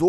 2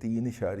3.94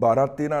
12-13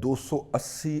280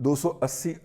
280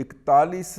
41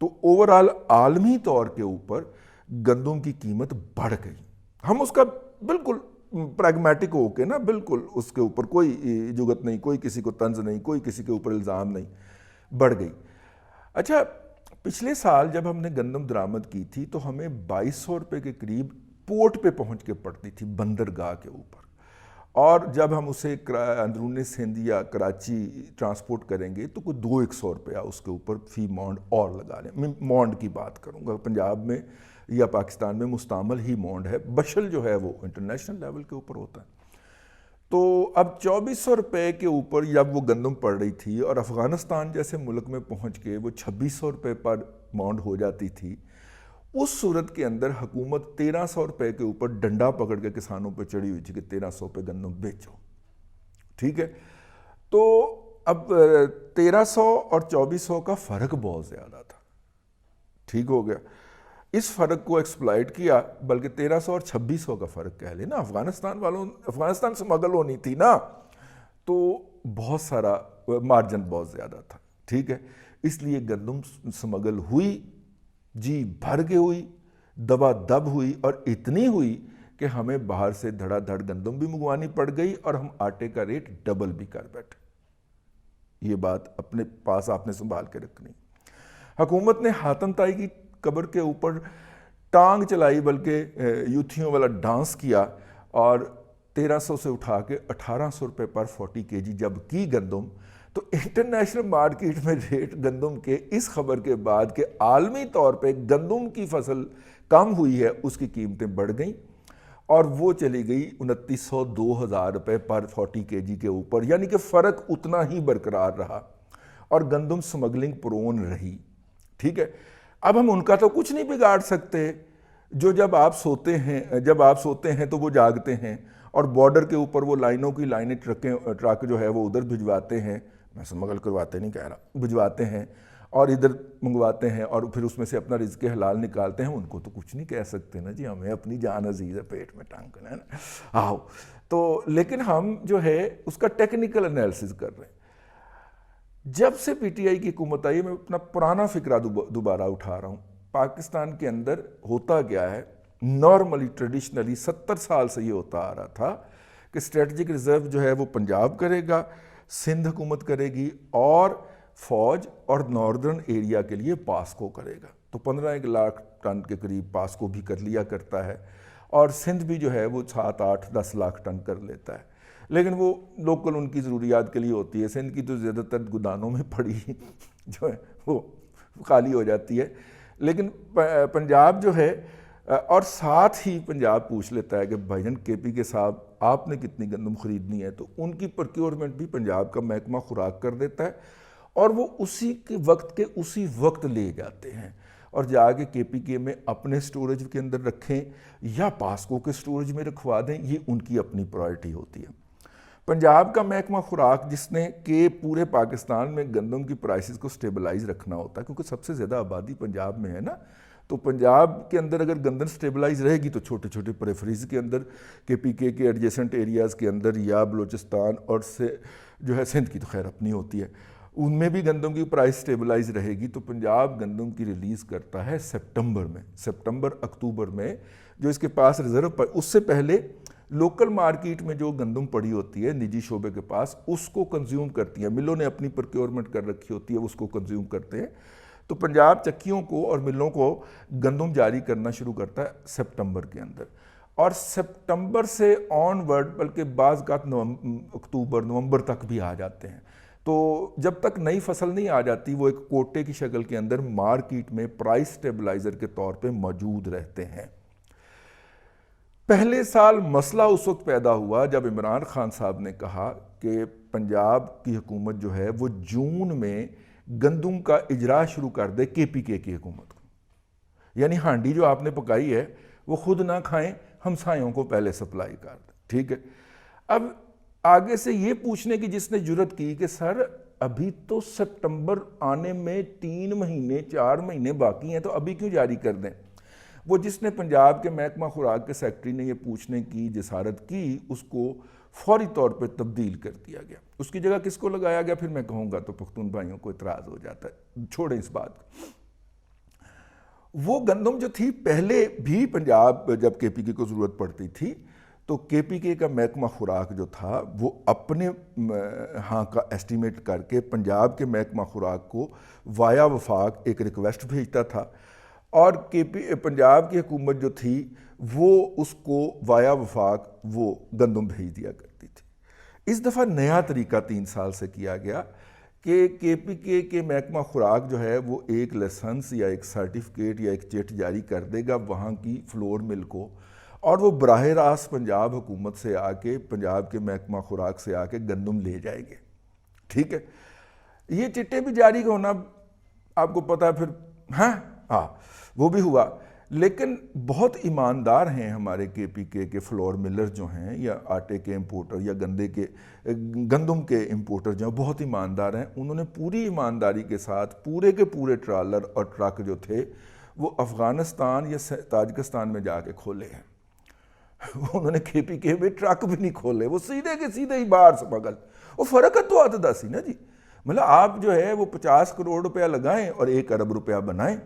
تو اوورآل عالمی طور کے اوپر گندم کی قیمت بڑھ گئی. ہم اس کا بالکل پریگمیٹک ہو کے نا, بالکل اس کے اوپر کوئی جگت نہیں, کوئی کسی کو طنز نہیں, کوئی کسی کے اوپر الزام نہیں, بڑھ گئی. اچھا, پچھلے سال جب ہم نے گندم درآمد کی تھی تو ہمیں 2200 روپے کے قریب پورٹ پہ پہنچ کے پڑتی تھی, بندرگاہ کے اوپر, اور جب ہم اسے اندرون سندھ یا کراچی ٹرانسپورٹ کریں گے تو کوئی 200 روپیہ اس کے اوپر فی مونڈ اور لگا لیں. میں مونڈ کی بات کروں گا, پنجاب میں یا پاکستان میں مستعمل ہی مونڈ ہے, بشل جو ہے وہ انٹرنیشنل لیول کے اوپر ہوتا ہے. تو اب 2400 روپے کے اوپر جب وہ گندم پڑ رہی تھی اور افغانستان جیسے ملک میں پہنچ کے وہ 2600 روپے پر مونڈ ہو جاتی تھی, اس صورت کے اندر حکومت 1300 روپے کے اوپر ڈنڈا پکڑ کے کسانوں پہ چڑھی ہوئی تھی کہ 1300 پہ گندم بیچو. ٹھیک ہے, تو اب 1300 اور 2400 کا فرق بہت زیادہ تھا. ٹھیک ہو گیا, اس فرق کو ایکسپلائٹ کیا, بلکہ 1300 اور 2600 کا فرق کہہ لیں نا, افغانستان سمگل ہونی تھی نا, تو بہت سارا مارجن بہت زیادہ تھا. ٹھیک ہے, اس لیے گندم سمگل ہوئی, جی بھر کے ہوئی, دبا دب ہوئی, اور اتنی ہوئی کہ ہمیں باہر سے دھڑا دھڑ گندم بھی منگوانی پڑ گئی اور ہم آٹے کا ریٹ ڈبل بھی کر بیٹھے. یہ بات اپنے پاس آپ نے سنبھال کے رکھنی. حکومت نے حاتم طائی کی قبر کے اوپر ٹانگ چلائی, بلکہ یوتھیوں والا ڈانس کیا, اور 1300 سے اٹھا کے 1800 روپے پر 40 kg جب کی گندم, تو انٹرنیشنل مارکیٹ میں ریٹ گندم کے اس خبر کے بعد کہ عالمی طور پہ گندم کی فصل کم ہوئی ہے, اس کی قیمتیں بڑھ گئیں اور وہ چلی گئی 2900-2000 روپے پر 40 kg کے اوپر, یعنی کہ فرق اتنا ہی برقرار رہا اور گندم سمگلنگ پرون رہی. ٹھیک ہے, اب ہم ان کا تو کچھ نہیں بگاڑ سکتے, جو جب آپ سوتے ہیں تو وہ جاگتے ہیں, اور بارڈر کے اوپر وہ لائنوں کی لائنیں ٹرک جو ہے وہ ادھر بھجواتے ہیں, میں سمگل کرواتے نہیں کہہ رہا, بھجواتے ہیں اور ادھر منگواتے ہیں, اور پھر اس میں سے اپنا رزق حلال نکالتے ہیں. ان کو تو کچھ نہیں کہہ سکتے نا جی, ہمیں اپنی جان عزیز ہے, پیٹ میں ٹانگ کرنا ہے نا, آؤ. تو لیکن ہم جو ہے اس کا ٹیکنیکل انالیسز کر رہے ہیں. جب سے پی ٹی آئی کی حکومت آئی, میں اپنا پرانا فکرہ دوبارہ اٹھا رہا ہوں. پاکستان کے اندر ہوتا کیا ہے, نارملی ٹریڈیشنلی 70 سال سے یہ ہوتا آ رہا تھا کہ اسٹریٹجک ریزرو جو ہے وہ پنجاب کرے گا, سندھ حکومت کرے گی, اور فوج اور ناردرن ایریا کے لیے پاسکو کرے گا. تو 15 لاکھ ٹن کے قریب پاسکو بھی کر لیا کرتا ہے, اور سندھ بھی جو ہے وہ 7-8-10 لاکھ ٹن کر لیتا ہے. لیکن وہ لوکل ان کی ضروریات کے لیے ہوتی ہے. سندھ کی تو زیادہ تر گودانوں میں پڑی جو ہے وہ خالی ہو جاتی ہے. لیکن پنجاب جو ہے, اور ساتھ ہی پنجاب پوچھ لیتا ہے کہ بھائی جان کے پی کے صاحب آپ نے کتنی گندم خریدنی ہے, تو ان کی پروکیورمنٹ بھی پنجاب کا محکمہ خوراک کر دیتا ہے, اور وہ اسی وقت لے جاتے ہیں اور جا کے پی کے میں اپنے سٹوریج کے اندر رکھیں یا پاسکو کے سٹوریج میں رکھوا دیں. یہ ان کی اپنی پرائرٹی ہوتی ہے. پنجاب کا محکمہ خوراک جس نے کہ پورے پاکستان میں گندم کی پرائسز کو سٹیبلائز رکھنا ہوتا ہے, کیونکہ سب سے زیادہ آبادی پنجاب میں ہے نا, تو پنجاب کے اندر اگر گندم سٹیبلائز رہے گی تو چھوٹے چھوٹے پریفریز کے اندر, کے پی کے ایڈجیسنٹ ایریاز کے اندر, یا بلوچستان اور سے جو ہے سندھ کی تو خیر اپنی ہوتی ہے, ان میں بھی گندم کی پرائس سٹیبلائز رہے گی. تو پنجاب گندم کی ریلیز کرتا ہے سپٹمبر اکتوبر میں, جو اس کے پاس ریزرو پر. اس سے پہلے لوکل مارکیٹ میں جو گندم پڑی ہوتی ہے نجی شعبے کے پاس, اس کو کنزیوم کرتی ہیں. ملوں نے اپنی پروکیورمنٹ کر رکھی ہوتی ہے, اس کو کنزیوم کرتے ہیں. تو پنجاب چکیوں کو اور ملوں کو گندم جاری کرنا شروع کرتا ہے سپٹمبر کے اندر, اور سپٹمبر سے آن ورڈ بلکہ بعض کا اکتوبر نومبر تک بھی آ جاتے ہیں. تو جب تک نئی فصل نہیں آ جاتی وہ ایک کوٹے کی شکل کے اندر مارکیٹ میں پرائس سٹیبلائزر کے طور پہ موجود رہتے ہیں. پہلے سال مسئلہ اس وقت پیدا ہوا جب عمران خان صاحب نے کہا کہ پنجاب کی حکومت جو ہے وہ جون میں گندم کا اجرا شروع کر دے کے پی کے کی حکومت کو, یعنی ہانڈی جو آپ نے پکائی ہے وہ خود نہ کھائیں, ہمسایوں کو پہلے سپلائی کر دیں. ٹھیک ہے, اب آگے سے یہ پوچھنے کی جس نے جرت کی کہ سر ابھی تو سپٹمبر آنے میں 3 مہینے 4 مہینے باقی ہیں, تو ابھی کیوں جاری کر دیں. وہ جس نے پنجاب کے محکمہ خوراک کے سیکٹری نے یہ پوچھنے کی جسارت کی, اس کو فوری طور پہ تبدیل کر دیا گیا. اس کی جگہ کس کو لگایا گیا پھر میں کہوں گا تو پختون بھائیوں کو اعتراض ہو جاتا ہے, چھوڑیں اس بات کو. وہ گندم جو تھی پہلے بھی پنجاب جب کے پی کے کو ضرورت پڑتی تھی تو کے پی کے کا محکمہ خوراک جو تھا وہ اپنے ہاں کا ایسٹیمیٹ کر کے پنجاب کے محکمہ خوراک کو وایا وفاق ایک ریکویسٹ بھیجتا تھا، اور پنجاب کی حکومت جو تھی وہ اس کو وایا وفاق وہ گندم بھیج دیا کرتی تھی۔ اس دفعہ نیا طریقہ 3 سال سے کیا گیا کہ کے پی کے محکمہ خوراک جو ہے وہ ایک لائسنس یا ایک سرٹیفکیٹ یا ایک چٹ جاری کر دے گا وہاں کی فلور مل کو، اور وہ براہ راست پنجاب حکومت سے آ کے، پنجاب کے محکمہ خوراک سے آ کے گندم لے جائے گے، ٹھیک ہے۔ یہ چٹے بھی جاری ہونا آپ کو پتا ہے پھر، ہاں وہ بھی ہوا، لیکن بہت ایماندار ہیں ہمارے کے پی کے فلور ملر جو ہیں، یا آٹے کے امپورٹر یا گندم کے امپورٹر جو ہیں، بہت ایماندار ہیں۔ انہوں نے پوری ایمانداری کے ساتھ پورے کے پورے ٹرالر اور ٹرک جو تھے وہ افغانستان یا تاجکستان میں جا کے کھولے ہیں۔ انہوں نے کے پی کے میں ٹرک بھی نہیں کھولے، وہ سیدھے کے سیدھے ہی باہر سے بغل۔ وہ فرق تو آتا سی نا جی، مطلب آپ جو ہے وہ 50 کروڑ روپیہ لگائیں اور 1 ارب روپیہ بنائیں،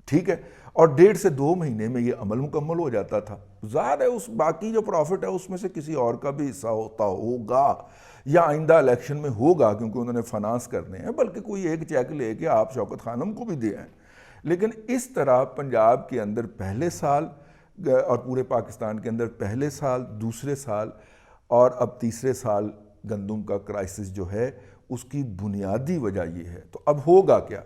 ٹھیک ہے، اور 1.5 سے 2 مہینے میں یہ عمل مکمل ہو جاتا تھا۔ ظاہر ہے اس باقی جو پروفٹ ہے اس میں سے کسی اور کا بھی حصہ ہوتا ہوگا، یا آئندہ الیکشن میں ہوگا، کیونکہ انہوں نے فنانس کرنے ہیں، بلکہ کوئی ایک چیک لے کے آپ شوکت خانم کو بھی دے آئیں۔ لیکن اس طرح پنجاب کے اندر پہلے سال اور پورے پاکستان کے اندر پہلے سال، دوسرے سال اور اب تیسرے سال گندم کا کرائسس جو ہے اس کی بنیادی وجہ یہ ہے۔ تو اب ہوگا کیا؟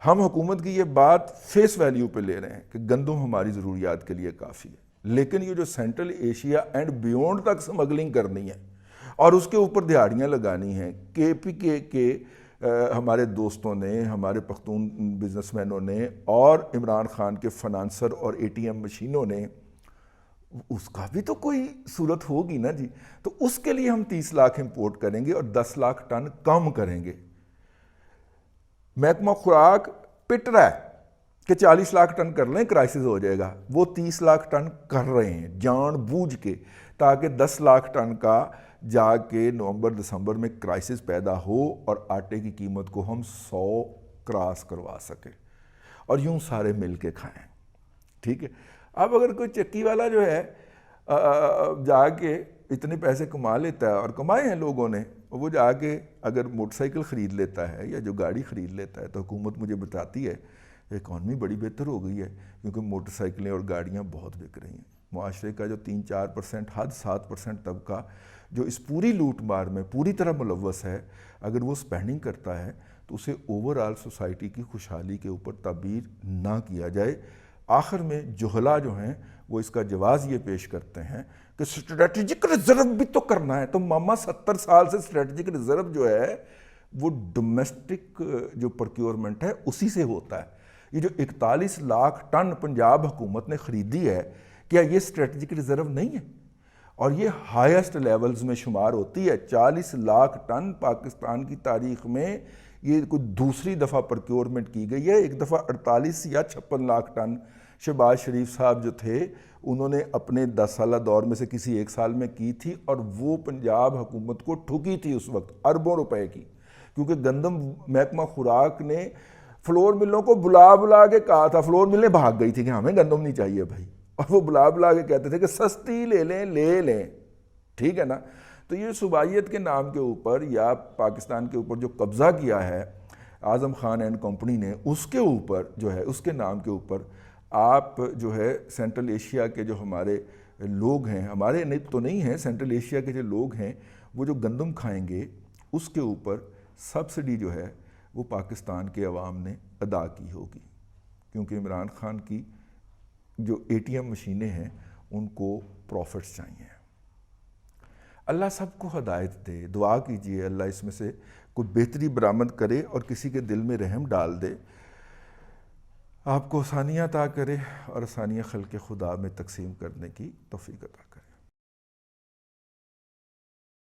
ہم حکومت کی یہ بات فیس ویلیو پہ لے رہے ہیں کہ گندم ہماری ضروریات کے لیے کافی ہے، لیکن یہ جو سینٹرل ایشیا اینڈ بیونڈ تک سمگلنگ کرنی ہے اور اس کے اوپر دہاڑیاں لگانی ہیں، کے پی کے ہمارے دوستوں نے، ہمارے پختون بزنس مینوں نے اور عمران خان کے فنانسر اور اے ٹی ایم مشینوں نے، اس کا بھی تو کوئی صورت ہوگی نا جی۔ تو اس کے لیے ہم 30 لاکھ امپورٹ کریں گے اور 10 لاکھ ٹن کم کریں گے۔ محکمہ خوراک پٹ رہا ہے کہ 40 لاکھ ٹن کر لیں کرائسس ہو جائے گا، وہ 30 لاکھ ٹن کر رہے ہیں جان بوجھ کے، تاکہ 10 لاکھ ٹن کا جا کے نومبر دسمبر میں کرائسس پیدا ہو اور آٹے کی قیمت کو ہم 100 کراس کروا سکیں اور یوں سارے مل کے کھائیں، ٹھیک ہے۔ اب اگر کوئی چکی والا جو ہے جا کے اتنے پیسے کما لیتا ہے، اور کمائے ہیں لوگوں نے، وہ جا کے اگر موٹر سائیکل خرید لیتا ہے یا جو گاڑی خرید لیتا ہے، تو حکومت مجھے بتاتی ہے اکانومی بڑی بہتر ہو گئی ہے، کیونکہ موٹر سائیکلیں اور گاڑیاں بہت بک رہی ہیں۔ معاشرے کا جو 3-4% حد 7% طبقہ جو اس پوری لوٹ مار میں پوری طرح ملوث ہے، اگر وہ سپینڈنگ کرتا ہے تو اسے اوورآل سوسائٹی کی خوشحالی کے اوپر تعبیر نہ کیا جائے۔ آخر میں جہلا جو ہیں وہ اس کا جواز یہ پیش کرتے ہیں کہ اسٹریٹجک ریزرو بھی تو کرنا ہے۔ تو ماما 70 سال سے اسٹریٹجک ریزرو جو ہے وہ ڈومیسٹک جو پروکیورمنٹ ہے اسی سے ہوتا ہے۔ یہ جو 41 لاکھ ٹن پنجاب حکومت نے خریدی ہے، کیا یہ اسٹریٹجک ریزرو نہیں ہے؟ اور یہ ہائیسٹ لیولز میں شمار ہوتی ہے۔ 40 لاکھ ٹن پاکستان کی تاریخ میں یہ کوئی دوسری دفعہ پروکیورمنٹ کی گئی ہے۔ ایک دفعہ 48 یا 56 لاکھ ٹن شہباز شریف صاحب جو تھے انہوں نے اپنے 10 سالہ دور میں سے کسی ایک سال میں کی تھی، اور وہ پنجاب حکومت کو ٹھکی تھی اس وقت اربوں روپے کی، کیونکہ گندم محکمہ خوراک نے فلور ملوں کو بلا کے کہا تھا، فلور ملیں بھاگ گئی تھی کہ ہمیں گندم نہیں چاہیے بھائی، اور وہ بلا کے کہتے تھے کہ سستی لے لیں، ٹھیک ہے نا۔ تو یہ صوبائیت کے نام کے اوپر یا پاکستان کے اوپر جو قبضہ کیا ہے اعظم خان اینڈ کمپنی نے، اس کے اوپر جو ہے، اس کے نام کے اوپر آپ جو ہے سینٹرل ایشیا کے جو ہمارے لوگ ہیں، ہمارے تو نہیں ہیں، سینٹرل ایشیا کے جو لوگ ہیں، وہ جو گندم کھائیں گے اس کے اوپر سبسڈی جو ہے وہ پاکستان کے عوام نے ادا کی ہوگی، کیونکہ عمران خان کی جو اے ٹی ایم مشینیں ہیں ان کو پروفٹس چاہیے۔ اللہ سب کو ہدایت دے، دعا کیجئے اللہ اس میں سے کوئی بہتری برآمد کرے اور کسی کے دل میں رحم ڈال دے، آپ کو آسانیاں عطا کرے اور آسانیاں خلق خدا میں تقسیم کرنے کی توفیق عطا کرے۔